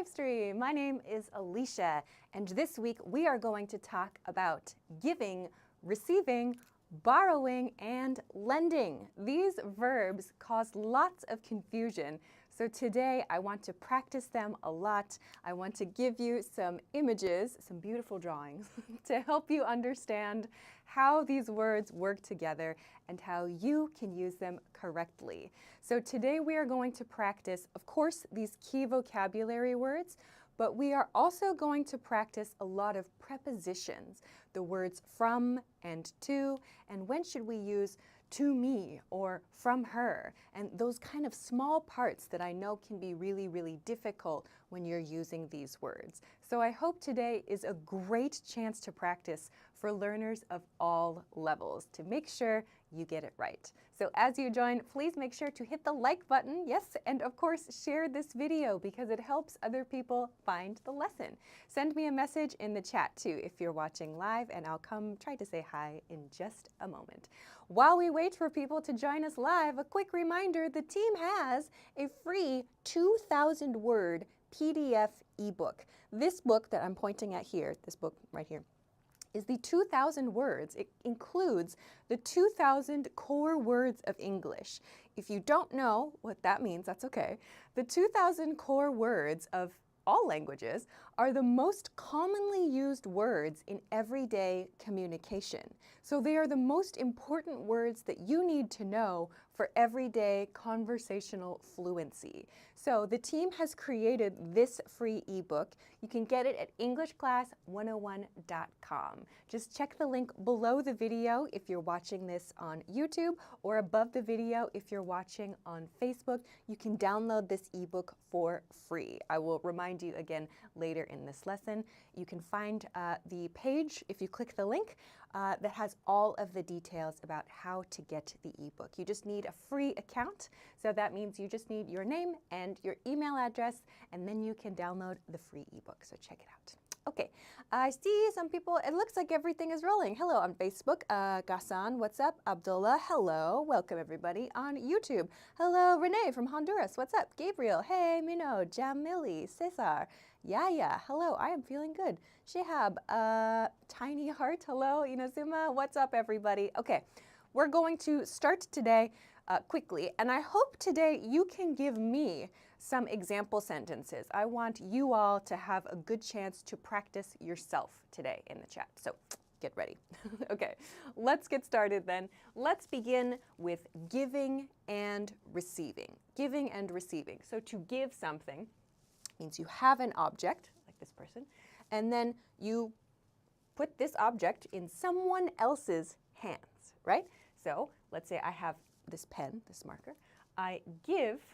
Livestream. My name is Alicia, and this week we are going to talk about giving, receiving, borrowing, and lending. These verbs cause lots of confusion, so today I want to practice them a lot. I want to give you some images, some beautiful drawings, to help you understand how these words work together and how you can use them correctly. So today we are going to practice, of course, these key vocabulary words, but we are also going to practice a lot of prepositions, the words from and to, and when should we use to me or from her, and those kind of small parts that I know can be really, really difficult when you're using these words. So I hope today is a great chance to practice for learners of all levels to make sure you get it right. So as you join, please make sure to hit the like button, yes, and of course share this video because it helps other people find the lesson. Send me a message in the chat too if you're watching live, and I'll come try to say hi in just a moment. While we wait for people to join us live, a quick reminder, the team has a free 2,000 word PDF ebook. This book that I'm pointing at here, this book right here, is the 2,000 words. It includes the 2,000 core words of English. If you don't know what that means, that's okay. The 2,000 core words of all languages are the most commonly used words in everyday communication. So they are the most important words that you need to know for everyday conversational fluency. So the team has created this free ebook. You can get it at EnglishClass101.com. Just check the link below the video if you're watching this on YouTube, or above the video if you're watching on Facebook. You can download this ebook for free. I will remind you again later in this lesson. You can find the page, if you click the link, that has all of the details about how to get the ebook. You just need a free account, so that means you just need your name and your email address, and then you can download the free ebook, so check it out. Okay, I see some people, it looks like everything is rolling. Hello on Facebook, Ghassan, what's up? Abdullah, hello, welcome everybody on YouTube. Hello, Renee from Honduras, what's up? Gabriel, hey, Mino, Jamili, Cesar, Yaya, hello, I am feeling good. Shihab, Tiny Heart, hello, Inazuma, what's up everybody? Okay, we're going to start today quickly, and I hope today you can give me some example sentences. I want you all to have a good chance to practice yourself today in the chat, so get ready. Okay, let's get started then. Let's begin with giving and receiving. Giving and receiving. So to give something means you have an object, like this person, and then you put this object in someone else's hands, right? So let's say I have this pen, this marker. I give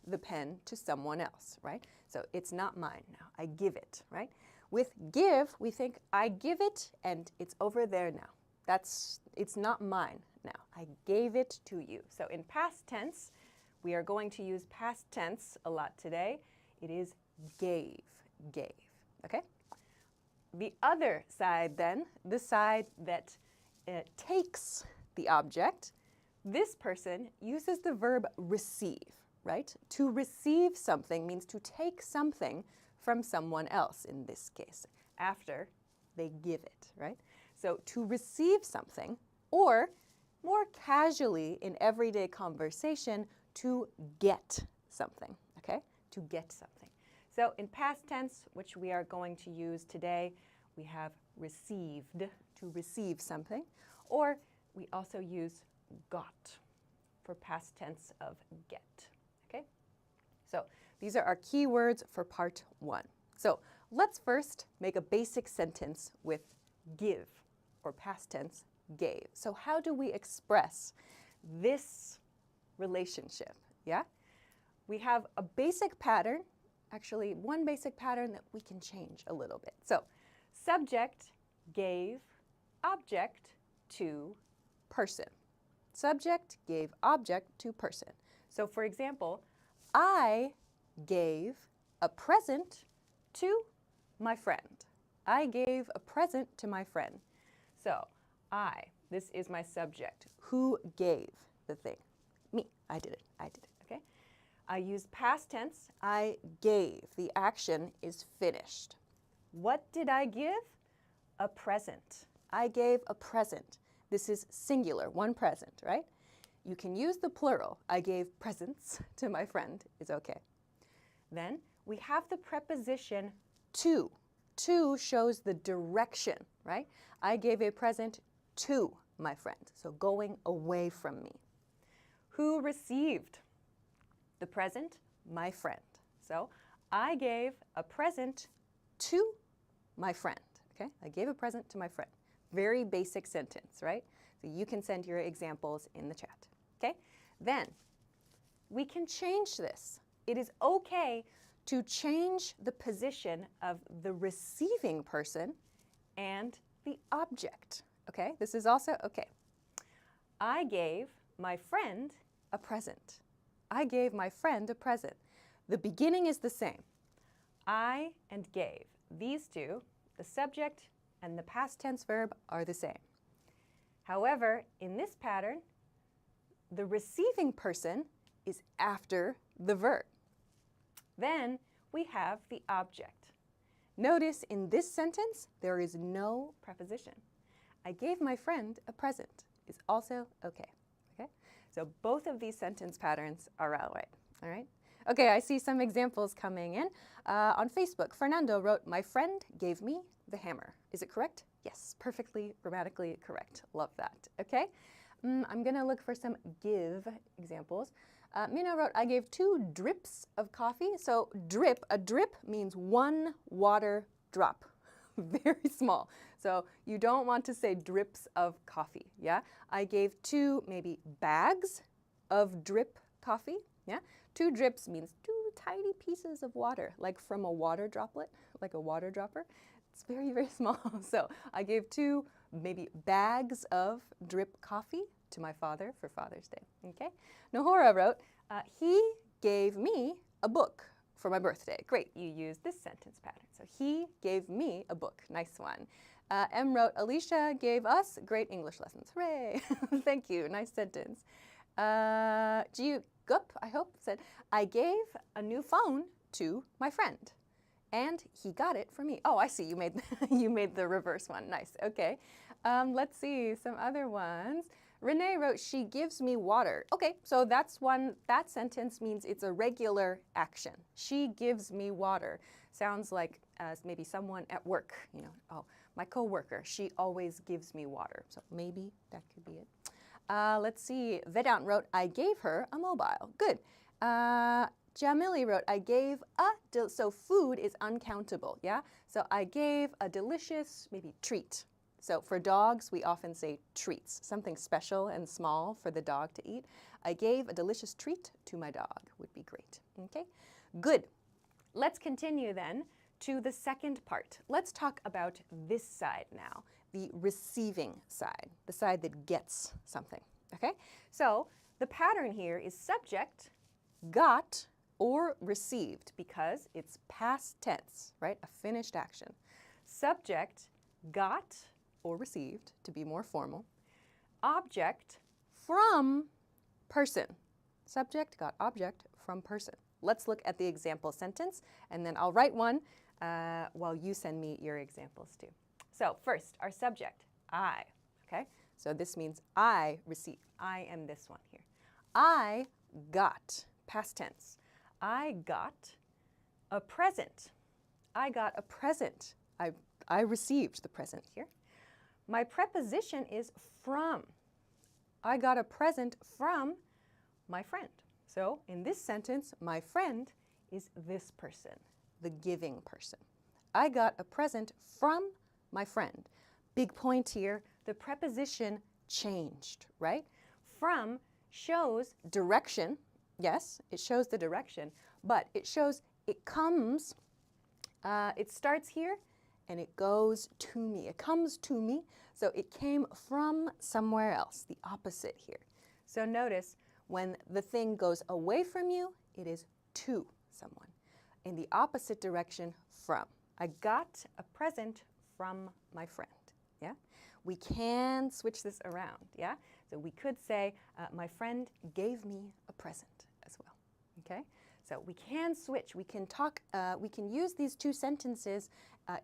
the pen to someone else, right? So it's not mine now. I give it, right? With give, we think I give it and it's over there now. It's not mine now. I gave it to you. So in past tense, we are going to use past tense a lot today. It is gave, okay? The other side then, the side that takes the object, this person uses the verb receive, right? To receive something means to take something from someone else in this case, after they give it, right? So to receive something, or more casually in everyday conversation, to get something, okay? To get something. So in past tense, which we are going to use today, we have received, to receive something, or we also use got for past tense of get, okay? So these are our key words for part one. So let's first make a basic sentence with give, or past tense gave. So how do we express this relationship, yeah? We have a basic pattern, actually one basic pattern that we can change a little bit. So subject gave, object to person. Subject gave object to person. So for example, I gave a present to my friend. I gave a present to my friend. So this is my subject. Who gave the thing? Me, I did it, okay? I use past tense. I gave. The action is finished. What did I give? A present. I gave a present. This is singular, one present, right? You can use the plural. I gave presents to my friend is okay. Then we have the preposition to. To shows the direction, right? I gave a present to my friend, so going away from me. Who received the present? My friend. So I gave a present to my friend, okay? I gave a present to my friend. Very basic sentence, right? So you can send your examples in the chat, okay? Then we can change this. It is okay to change the position of the receiving person and the object, okay? This is also okay. I gave my friend a present. I gave my friend a present. The beginning is the same. I and gave. These two, the subject and the past tense verb, are the same. However, in this pattern, the receiving person is after the verb. Then we have the object. Notice in this sentence, there is no preposition. I gave my friend a present is also okay. Okay? So both of these sentence patterns are all right. Okay, I see some examples coming in. On Facebook, Fernando wrote, my friend gave me the hammer. Is it correct? Yes, perfectly grammatically correct. Love that. Okay? I'm going to look for some give examples. Mina wrote, I gave 2 drips of coffee. So a drip means 1 water drop. Very small. So you don't want to say drips of coffee, yeah? I gave 2 maybe bags of drip coffee, yeah? 2 drips means 2 tiny pieces of water, like from a water droplet, like a water dropper. It's very, very small. So I gave 2 maybe bags of drip coffee to my father for Father's Day, okay? Nahora wrote, he gave me a book for my birthday. Great, you used this sentence pattern. So he gave me a book. Nice one. M wrote, Alicia gave us great English lessons. Hooray! Thank you. Nice sentence. Gup, I hope, said, I gave a new phone to my friend, and he got it for me. Oh, I see. You made you made the reverse one. Nice. Okay. Let's see some other ones. Renee wrote, she gives me water. Okay, so that sentence means it's a regular action. She gives me water. Sounds like maybe someone at work, you know, oh, my coworker, she always gives me water. So maybe that could be it. Let's see, Vedant wrote, I gave her a mobile. Good. Jamili wrote, I gave so food is uncountable, yeah? So I gave a delicious, maybe treat. So for dogs, we often say treats, something special and small for the dog to eat. I gave a delicious treat to my dog would be great, okay? Good. Let's continue then to the second part. Let's talk about this side now, the receiving side, the side that gets something, okay? So the pattern here is subject, got, or received because it's past tense, right? A finished action. Subject, got, or received, to be more formal. Object, from person. Subject, got, object, from person. Let's look at the example sentence, and then I'll write one while you send me your examples too. So first, our subject, I, okay? So this means I receive. I am this one here. I got, past tense. I got a present. I got a present. I received the present here. My preposition is from. I got a present from my friend. So in this sentence, my friend is this person, the giving person. I got a present from my friend. Big point here, the preposition changed, right? From shows direction. Yes, it shows the direction, but it shows it comes, it starts here and it goes to me. It comes to me, so it came from somewhere else, the opposite here. So notice when the thing goes away from you, it is to someone. In the opposite direction, from. I got a present from my friend, yeah? We can switch this around, yeah? So we could say, my friend gave me a present as well, okay? So we can switch, we can talk, we can use these two sentences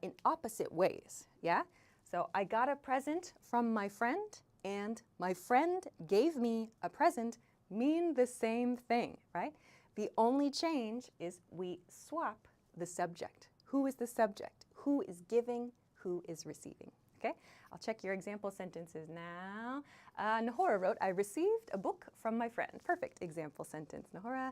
in opposite ways, yeah? So I got a present from my friend and my friend gave me a present mean the same thing, right? The only change is we swap the subject. Who is the subject? Who is giving? Who is receiving? Okay, I'll check your example sentences now. Nahora wrote, I received a book from my friend. Perfect example sentence, Nahora.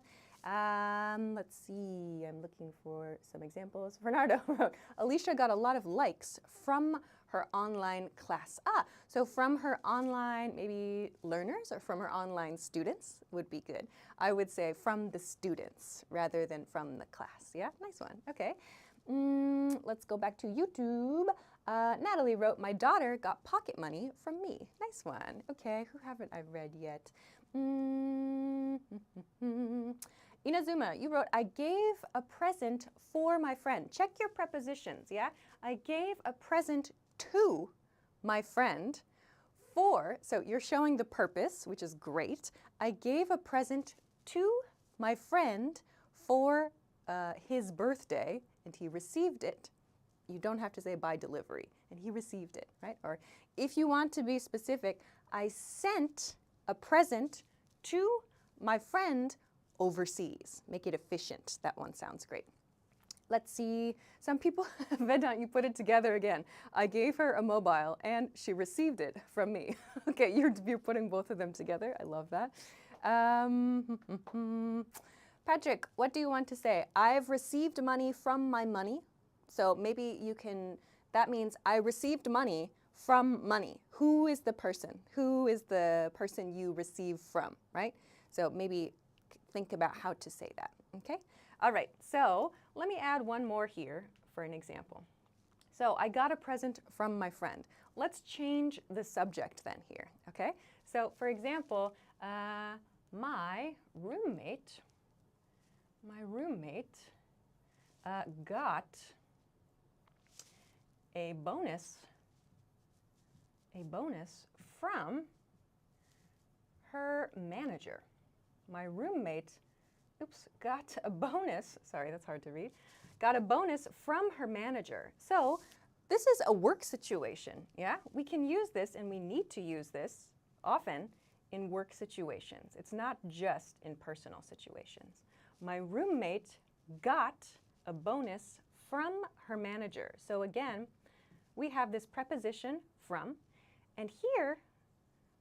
Let's see, I'm looking for some examples. Bernardo wrote, Alicia got a lot of likes from her online class. So from her online, maybe learners, or from her online students would be good. I would say from the students rather than from the class. Yeah, nice one. Okay. Let's go back to YouTube. Natalie wrote, my daughter got pocket money from me. Nice one. Okay, who haven't I read yet? Inazuma, you wrote, I gave a present for my friend. Check your prepositions, yeah? I gave a present to my friend for, so you're showing the purpose, which is great. I gave a present to my friend for his birthday, and he received it. You don't have to say by delivery, and he received it, right? Or if you want to be specific, I sent a present to my friend overseas. Make it efficient. That one sounds great. Let's see. Some people, Vedant, you put it together again. I gave her a mobile, and she received it from me. Okay, you're putting both of them together. I love that. Patrick, what do you want to say? I've received money from my money. So maybe you can, that means I received money from money. Who is the person? Who is the person you receive from, right? So maybe think about how to say that, okay? All right, so let me add one more here for an example. So I got a present from my friend. Let's change the subject then here, okay? So for example, my roommate got a bonus from her manager. My roommate, got a bonus, sorry, that's hard to read, got a bonus from her manager. So this is a work situation, yeah? We can use this, and we need to use this often in work situations. It's not just in personal situations. My roommate got a bonus from her manager. So again, we have this preposition from, and here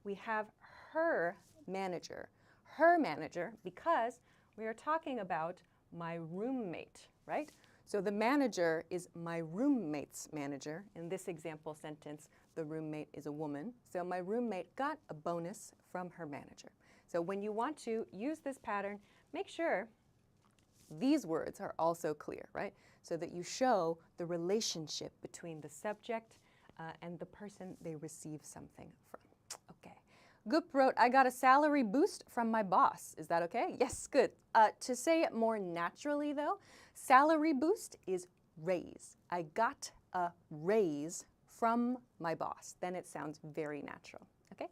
we have her manager. Her manager, because we are talking about my roommate, right? So the manager is my roommate's manager. In this example sentence, the roommate is a woman. So my roommate got a bonus from her manager. So when you want to use this pattern, make sure these words are also clear, right? So that you show the relationship between the subject and the person they receive something from. Okay. Goop wrote, I got a salary boost from my boss. Is that okay? Yes, good. To say it more naturally though, salary boost is raise. I got a raise from my boss. Then it sounds very natural, okay?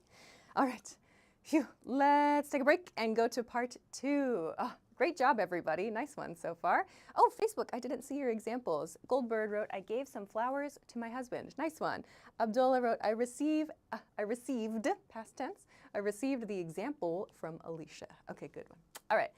All right, phew, let's take a break and go to part 2. Oh, great job, everybody. Nice one so far. Oh, Facebook, I didn't see your examples. Goldbird wrote, I gave some flowers to my husband. Nice one. Abdullah wrote, I received, past tense, I received the example from Alicia. Okay, good one. All right,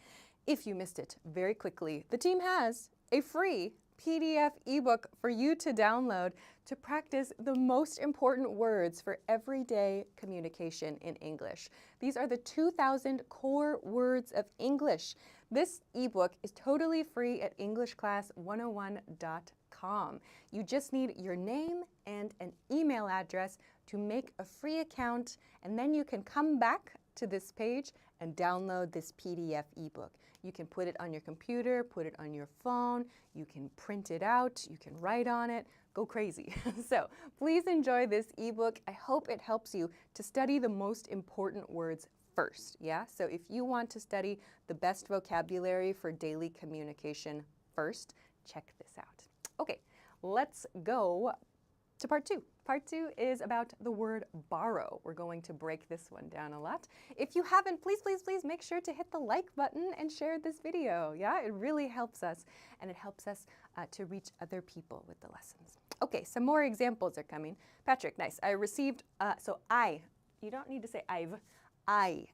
if you missed it very quickly, the team has a free PDF ebook for you to download to practice the most important words for everyday communication in English. These are the 2,000 core words of English. This ebook is totally free at EnglishClass101.com. You just need your name and an email address to make a free account, and then you can come back to this page and download this PDF ebook. You can put it on your computer, put it on your phone, you can print it out, you can write on it, go crazy. So please enjoy this ebook. I hope it helps you to study the most important words first, yeah? So if you want to study the best vocabulary for daily communication first, check this out. Okay, let's go to part 2. Part 2 is about the word borrow. We're going to break this one down a lot. If you haven't, please, please, please make sure to hit the like button and share this video. Yeah, it really helps us, and it helps us to reach other people with the lessons. Okay, some more examples are coming. Patrick, nice. I received, you don't need to say I've. I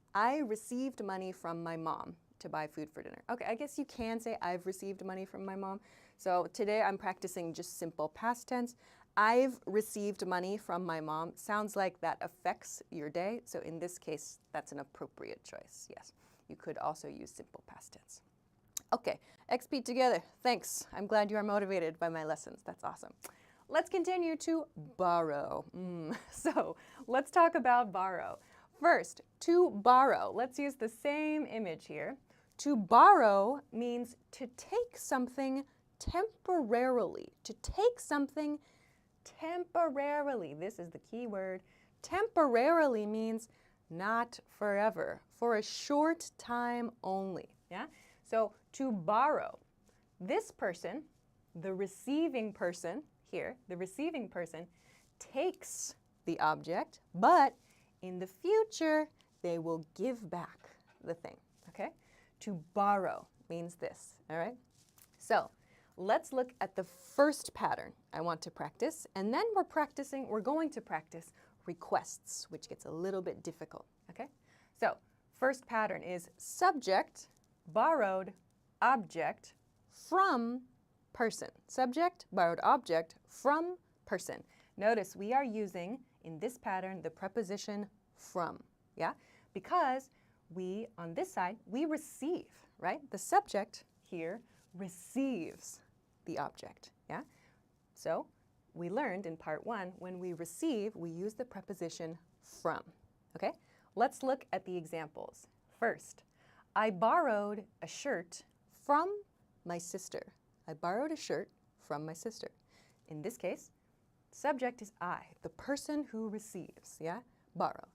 received money from my mom to buy food for dinner. Okay, I guess you can say I've received money from my mom. So today I'm practicing just simple past tense. I've received money from my mom. Sounds like that affects your day. So in this case, that's an appropriate choice. Yes, you could also use simple past tense. Okay, XP together. Thanks. I'm glad you are motivated by my lessons. That's awesome. Let's continue to borrow. So let's talk about borrow. First, to borrow. Let's use the same image here. To borrow means to take something temporarily. To take something temporarily. This is the key word. Temporarily means not forever, for a short time only. Yeah? So to borrow, this person, the receiving person here, the receiving person takes the object, but in the future, they will give back the thing, okay? To borrow means this, all right? So let's look at the first pattern I want to practice, and then we're going to practice requests, which gets a little bit difficult, okay? So first pattern is subject, borrowed, object, from person. Subject, borrowed object, from person. Notice we are using, in this pattern, the preposition from, yeah? Because we, on this side, we receive, right? The subject here receives the object, yeah? So we learned in part 1, when we receive, we use the preposition from, okay? Let's look at the examples. First, I borrowed a shirt from my sister. I borrowed a shirt from my sister. In this case, subject is I, the person who receives, yeah? Borrow.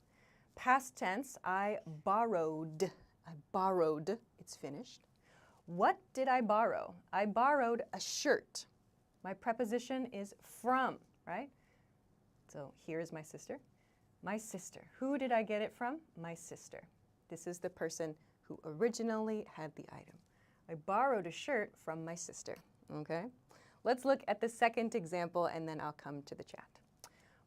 Past tense, I borrowed. I borrowed, it's finished. What did I borrow? I borrowed a shirt. My preposition is from, right? So here's my sister. My sister. Who did I get it from? My sister. This is the person who originally had the item. I borrowed a shirt from my sister, okay? Let's look at the second example and then I'll come to the chat.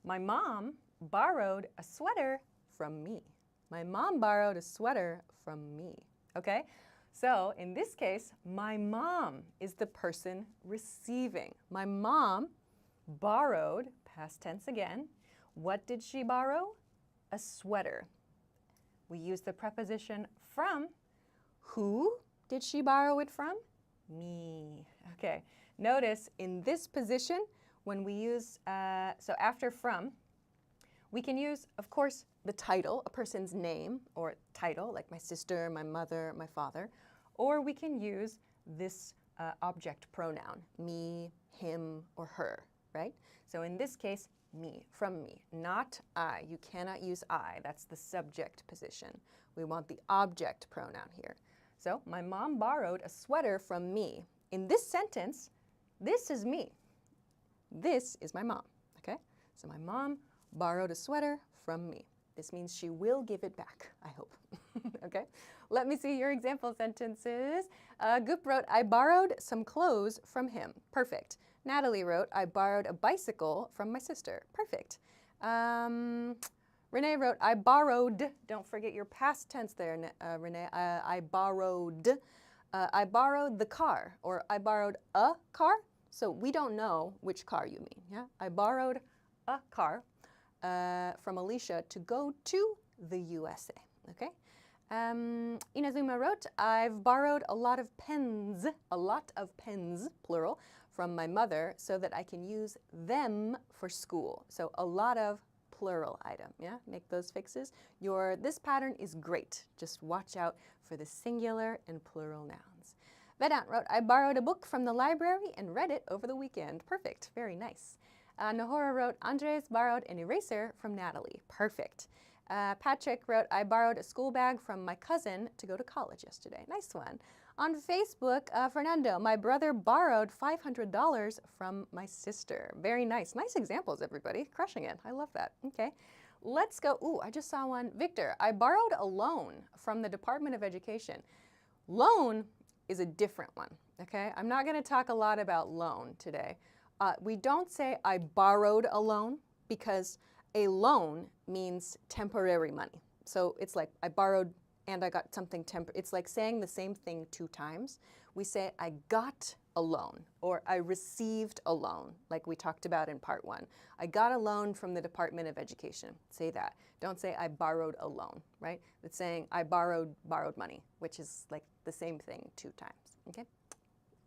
My mom borrowed a sweater from me. My mom borrowed a sweater from me, okay? So in this case, my mom is the person receiving. My mom borrowed, past tense again. What did she borrow? A sweater. We use the preposition from. Who did she borrow it from? Me. Okay. Notice in this position, when we use, so after from, we can use, of course, the title, a person's name or title, like my sister, my mother, my father, or we can use this object pronoun, me, him, or her, right? So in this case, me, from me, not I. You cannot use I. That's the subject position. We want the object pronoun here. So my mom borrowed a sweater from me. In this sentence, this is me. This is my mom, okay? So my mom borrowed a sweater from me. This means she will give it back, I hope. Okay? Let me see your example sentences. Goop wrote, I borrowed some clothes from him. Perfect. Natalie wrote, I borrowed a bicycle from my sister. Perfect. Renee wrote, I borrowed, don't forget your past tense there, Renee. I borrowed. I borrowed the car, or I borrowed a car. So we don't know which car you mean, yeah? I borrowed a car from Alicia to go to the USA, okay? Inazuma wrote, I've borrowed a lot of pens, plural, from my mother so that I can use them for school. So a lot of plural item, yeah? Make those fixes. This pattern is great. Just watch out for the singular and plural nouns. Vedant wrote, I borrowed a book from the library and read it over the weekend. Perfect, very nice. Nahora wrote, Andres borrowed an eraser from Natalie. Perfect. Patrick wrote, I borrowed a school bag from my cousin to go to college yesterday. Nice one. On Facebook, Fernando, my brother borrowed $500 from my sister. Very nice. Nice examples, everybody. Crushing it. I love that. Okay. Let's go. Ooh, I just saw one. Victor, I borrowed a loan from the Department of Education. Loan is a different one, okay? I'm not going to talk a lot about loan today. We don't say I borrowed a loan because a loan means temporary money. So it's like I borrowed and I got something temporary. It's like saying the same thing 2 times. We say I got a loan or I received a loan, like we talked about in part 1. I got a loan from the Department of Education. Say that. Don't say I borrowed a loan, right? It's saying I borrowed money, which is like the same thing 2 times, okay?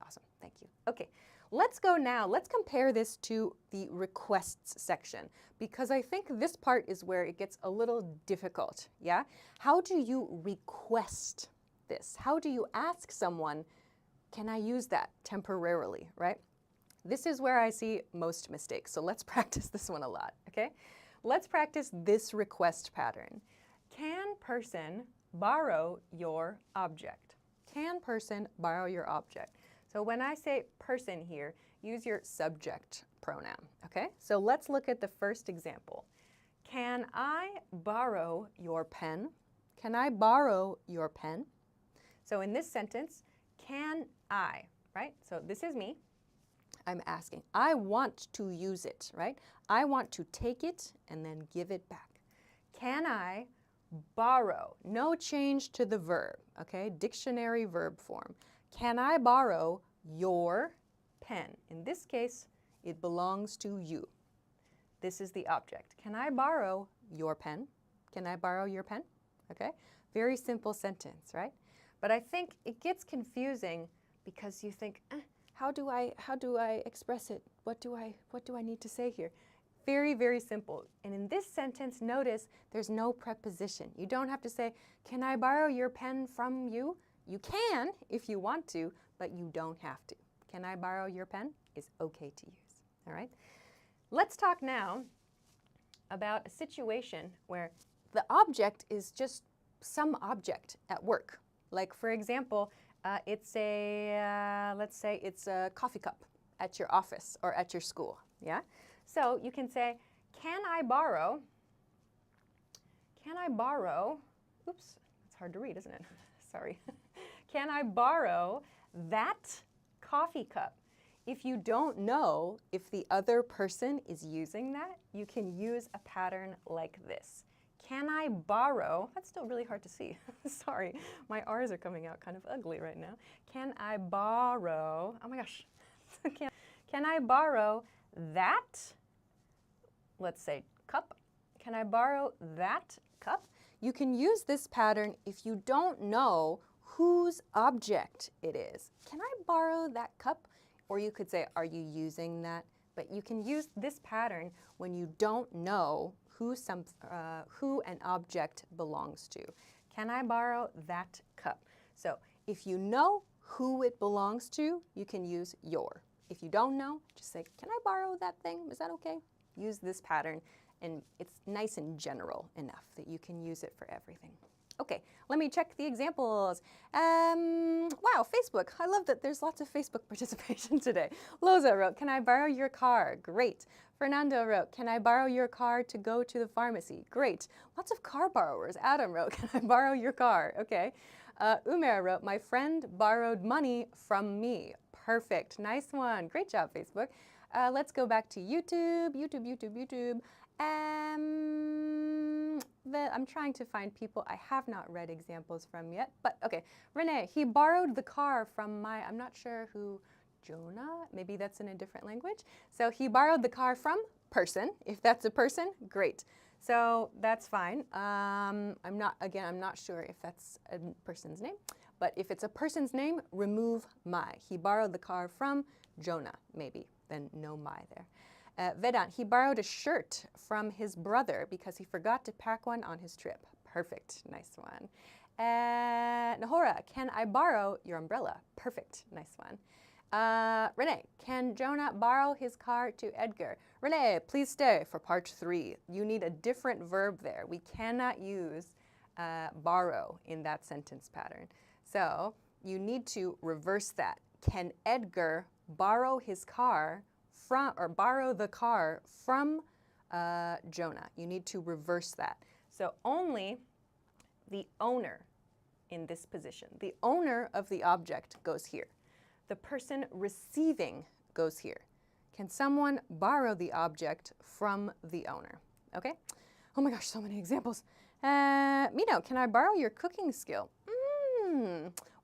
Awesome, thank you. Okay, let's go now. Let's compare this to the requests section because I think this part is where it gets a little difficult, yeah? How do you request this? How do you ask someone, can I use that temporarily, right? This is where I see most mistakes, so let's practice this one a lot, okay? Let's practice this request pattern. Can person borrow your object? Can person borrow your object? So when I say person here, use your subject pronoun, okay? So let's look at the first example. Can I borrow your pen? Can I borrow your pen? So in this sentence, can I, right? So this is me. I'm asking. I want to use it, right? I want to take it and then give it back. Can I borrow? No change to the verb, okay? Dictionary verb form. Can I borrow your pen? In this case, it belongs to you. This is the object. Can I borrow your pen? Can I borrow your pen? Okay? Very simple sentence, right? But I think it gets confusing because you think, how do I express it? What do I need to say here? Very, very simple. And in this sentence, notice there's no preposition. You don't have to say, can I borrow your pen from you? You can if you want to, but you don't have to. Can I borrow your pen is okay to use, all right? Let's talk now about a situation where the object is just some object at work. Like for example, let's say it's a coffee cup at your office or at your school, yeah? So you can say, can I borrow, oops, it's hard to read, isn't it? Sorry. Can I borrow that coffee cup? If you don't know if the other person is using that, you can use a pattern like this. Can I borrow, that's still really hard to see, sorry, my R's are coming out kind of ugly right now. Can I borrow, oh my gosh, can I borrow that, let's say cup, can I borrow that cup? You can use this pattern if you don't know whose object it is. Can I borrow that cup? Or you could say, are you using that? But you can use this pattern when you don't know who an object belongs to. Can I borrow that cup? So if you know who it belongs to, you can use your. If you don't know, just say, can I borrow that thing? Is that okay? Use this pattern, and it's nice and general enough that you can use it for everything. Okay, let me check the examples. Wow, Facebook. I love that there's lots of Facebook participation today. Loza wrote, can I borrow your car? Great. Fernando wrote, can I borrow your car to go to the pharmacy? Great. Lots of car borrowers. Adam wrote, can I borrow your car? Okay. Umer wrote, my friend borrowed money from me. Perfect. Nice one. Great job, Facebook. Let's go back to YouTube. I'm trying to find people I have not read examples from yet, but okay. Renee, he borrowed the car from I'm not sure who, Jonah? Maybe that's in a different language. So he borrowed the car from person. If that's a person, great. So that's fine. I'm not sure if that's a person's name, but if it's a person's name, remove my. He borrowed the car from Jonah, maybe, then no my there. Vedant, he borrowed a shirt from his brother because he forgot to pack one on his trip. Perfect, nice one. Nahora, can I borrow your umbrella? Perfect, nice one. Renee, can Jonah borrow his car to Edgar? Renee, please stay for part 3. You need a different verb there. We cannot use borrow in that sentence pattern. So you need to reverse that. Can Edgar borrow his car from, or borrow the car from Jonah? You need to reverse that. So only the owner in this position. The owner of the object goes here. The person receiving goes here. Can someone borrow the object from the owner? Okay? Oh my gosh, so many examples. Mino, can I borrow your cooking skill?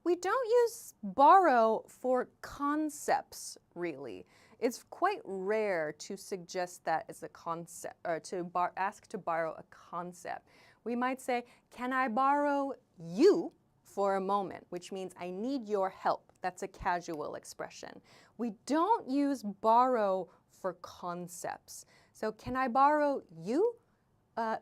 We don't use borrow for concepts, really. It's quite rare to suggest that as a concept, or to ask to borrow a concept. We might say, can I borrow you for a moment, which means I need your help. That's a casual expression. We don't use borrow for concepts. So can I borrow you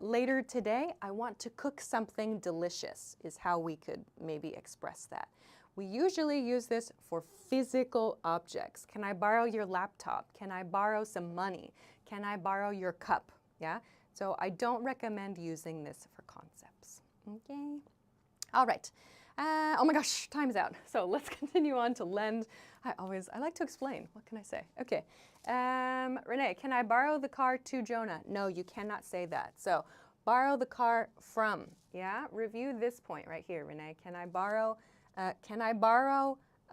later today? I want to cook something delicious is how we could maybe express that. We usually use this for physical objects. Can I borrow your laptop? Can I borrow some money? Can I borrow your cup? Yeah? So I don't recommend using this for concepts. Okay? All right. Oh my gosh, time's out. So let's continue on to lend. I like to explain. What can I say? Okay. Renee, can I borrow the car to Jonah? No, you cannot say that. So borrow the car from. Yeah? Review this point right here, Renee. Can I borrow? I'm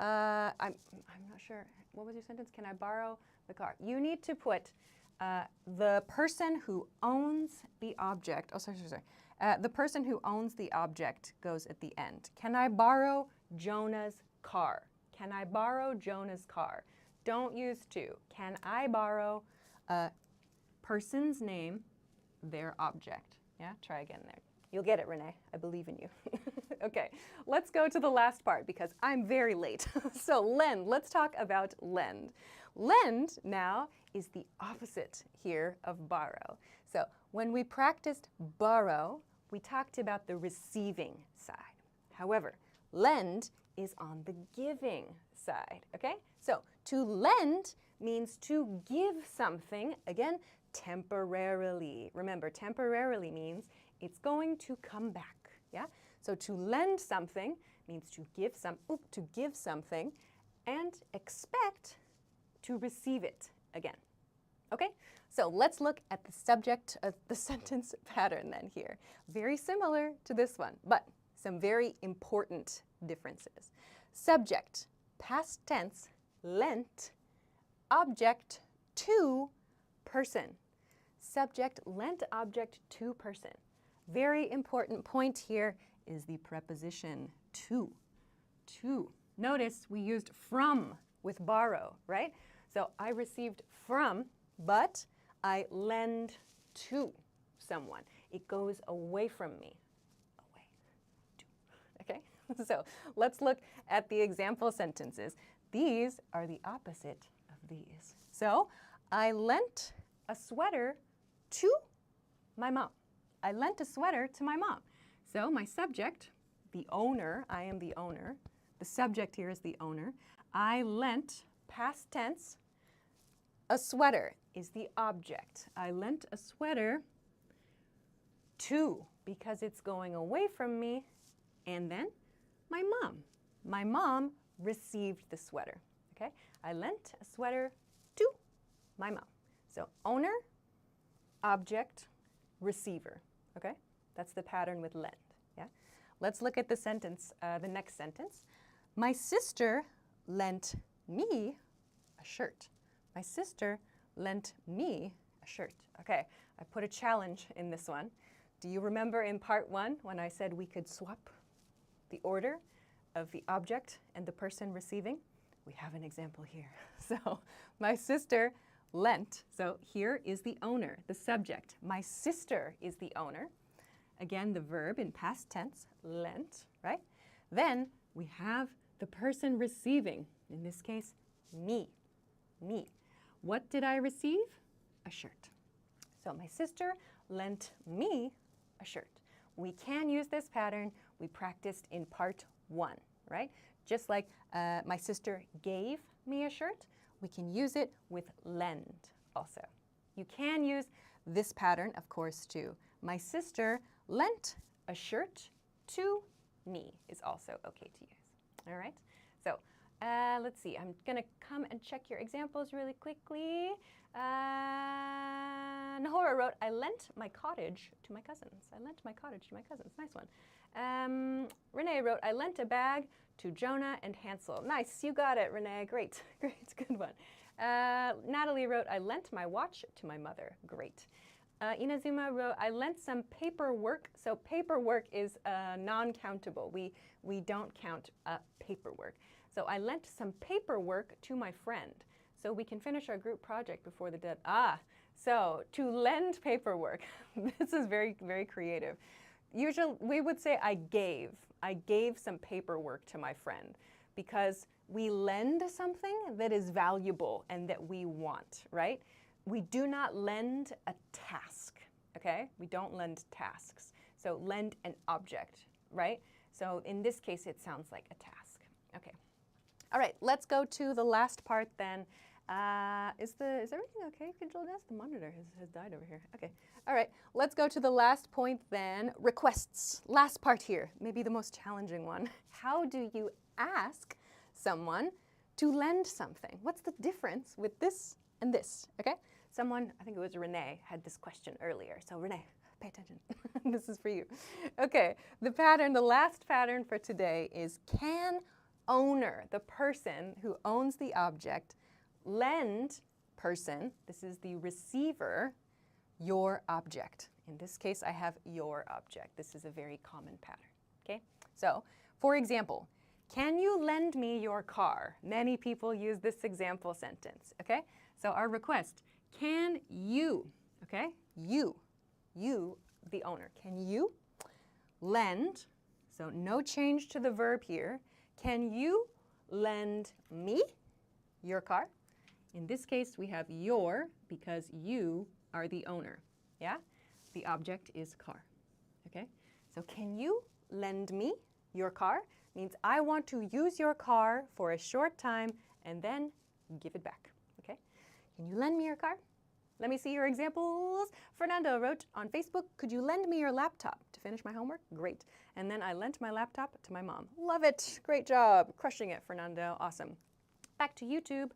not sure. What was your sentence? Can I borrow the car? You need to put the person who owns the object. Oh, sorry. The person who owns the object goes at the end. Can I borrow Jonah's car? Can I borrow Jonah's car? Don't use to. Can I borrow a person's name, their object? Yeah, try again there. You'll get it, Renee. I believe in you. Okay, let's go to the last part because I'm very late. So lend, let's talk about lend. Lend now is the opposite here of borrow. So when we practiced borrow, we talked about the receiving side. However, lend is on the giving side, okay? So to lend means to give something, again, temporarily. Remember, temporarily means it's going to come back, yeah? So to lend something means to give something and expect to receive it again. Okay? So let's look at the subject of the sentence pattern then here. Very similar to this one, but some very important differences. Subject, past tense, lent, object, to, person. Subject, lent, object, to, person. Very important point here is the preposition to. To. Notice we used from with borrow, right? So I received from, but I lend to someone. It goes away from me. Away. To. Okay? So let's look at the example sentences. These are the opposite of these. So I lent a sweater to my mom. I lent a sweater to my mom. So my subject, the owner, I am the owner. The subject here is the owner. I lent, past tense, a sweater is the object. I lent a sweater to, because it's going away from me, and then my mom. My mom received the sweater, okay? I lent a sweater to my mom. So owner, object, receiver, okay? That's the pattern with lend, yeah? Let's look at the sentence, the next sentence. My sister lent me a shirt. My sister lent me a shirt. Okay, I put a challenge in this one. Do you remember in part 1 when I said we could swap the order of the object and the person receiving? We have an example here. So my sister lent. So here is the owner, the subject. My sister is the owner. Again, the verb in past tense, lent, right? Then we have the person receiving, in this case, me. Me. What did I receive? A shirt. So my sister lent me a shirt. We can use this pattern we practiced in part 1, right? Just like my sister gave me a shirt, we can use it with lend also. You can use this pattern, of course, too. My sister lent a shirt to me is also okay to use. All right. So let's see. I'm going to come and check your examples really quickly. Nahora wrote, I lent my cottage to my cousins. I lent my cottage to my cousins. Nice one. Renee wrote, I lent a bag to Jonah and Hansel. Nice. You got it, Renee. Great. Great. Good one. Natalie wrote, I lent my watch to my mother. Great. Inazuma wrote, I lent some paperwork. So paperwork is non-countable. We don't count paperwork. So I lent some paperwork to my friend so we can finish our group project before the deadline. So to lend paperwork, this is very, very creative. Usually we would say I gave some paperwork to my friend because we lend something that is valuable and that we want, right? We do not lend a task, okay? We don't lend tasks. So lend an object, right? So in this case, it sounds like a task. Okay. All right, let's go to the last part then. Is everything okay, Control Desk? The monitor has died over here. Okay. All right, let's go to the last point then. Requests. Last part here, maybe the most challenging one. How do you ask someone to lend something? What's the difference with this and this, okay? Someone, I think it was Renee, had this question earlier. So Renee, pay attention. This is for you. Okay, the last pattern for today is can owner, the person who owns the object, lend person, this is the receiver, your object. In this case, I have your object. This is a very common pattern, okay? So, for example, can you lend me your car? Many people use this example sentence, okay? So our request, can you, okay? You, the owner, can you lend, so no change to the verb here, can you lend me your car? In this case, we have your because you are the owner, yeah? The object is car, okay? So can you lend me your car? Means I want to use your car for a short time and then give it back, okay? Can you lend me your car? Let me see your examples. Fernando wrote on Facebook, could you lend me your laptop to finish my homework? Great. And then I lent my laptop to my mom. Love it. Great job. Crushing it, Fernando. Awesome. Back to YouTube.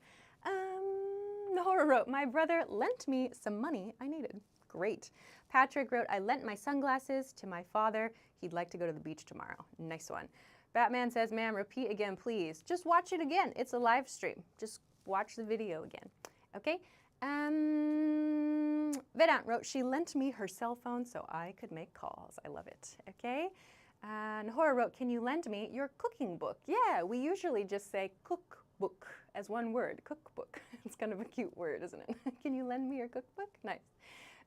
Nahora wrote, my brother lent me some money I needed. Great. Patrick wrote, I lent my sunglasses to my father. He'd like to go to the beach tomorrow. Nice one. Batman says, ma'am, repeat again, please. Just watch it again. It's a live stream. Just watch the video again. Okay? Vedant wrote, she lent me her cell phone so I could make calls. I love it. Okay? Nahora wrote, can you lend me your cooking book? Yeah, we usually just say cookbook as one word. Cookbook. It's kind of a cute word, isn't it? Can you lend me your cookbook? Nice.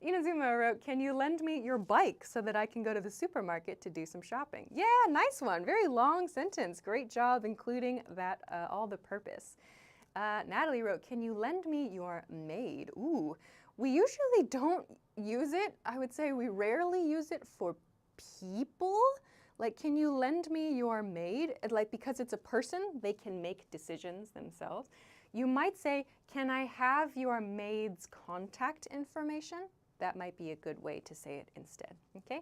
Inazuma wrote, can you lend me your bike so that I can go to the supermarket to do some shopping? Yeah, nice one. Very long sentence. Great job including that all the purpose. Natalie wrote, can you lend me your maid? Ooh, we usually don't use it. I would say we rarely use it for people. Like, can you lend me your maid? Like, because it's a person, they can make decisions themselves. You might say, can I have your maid's contact information? That might be a good way to say it instead, okay?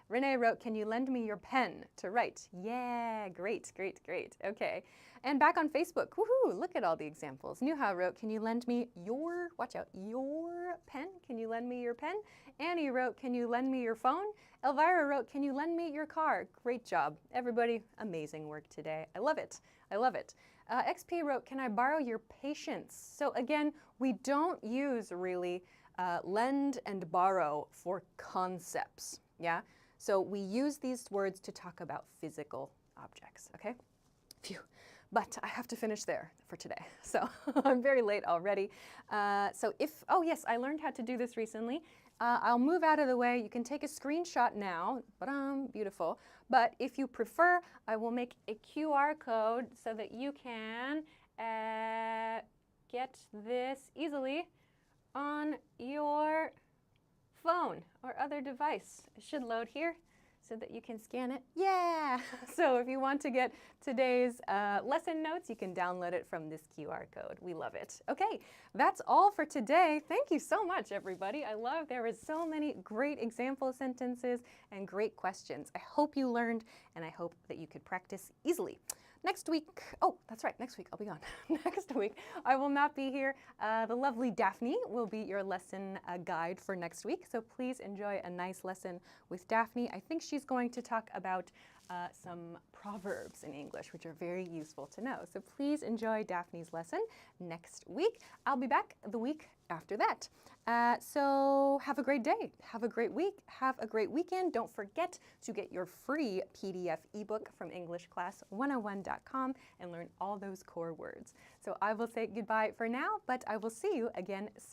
Renee wrote, can you lend me your pen to write? Yeah, great, great, great. Okay. And back on Facebook, woohoo, look at all the examples. Nuha wrote, can you lend me your, watch out, your pen? Can you lend me your pen? Annie wrote, can you lend me your phone? Elvira wrote, can you lend me your car? Great job. Everybody, amazing work today. I love it. I love it. XP wrote, can I borrow your patience? So again, we don't use really lend and borrow for concepts, yeah? So we use these words to talk about physical objects, okay? Phew. But I have to finish there for today. So I'm very late already. Oh yes, I learned how to do this recently. I'll move out of the way. You can take a screenshot now. Beautiful. But if you prefer, I will make a QR code so that you can get this easily on your phone or other device. It should load here so that you can scan it. Yeah! So if you want to get today's lesson notes, you can download it from this QR code. We love it. Okay, that's all for today. Thank you so much, everybody. I love there was so many great example sentences and great questions. I hope you learned, and I hope that you could practice easily. Next week, oh, that's right, next week I'll be gone. Next week I will not be here. The lovely Daphne will be your lesson guide for next week. So please enjoy a nice lesson with Daphne. I think she's going to talk about some proverbs in English, which are very useful to know. So please enjoy Daphne's lesson next week. I'll be back the week after that. So have a great day. Have a great week. Have a great weekend. Don't forget to get your free PDF ebook from EnglishClass101.com and learn all those core words. So I will say goodbye for now, but I will see you again soon.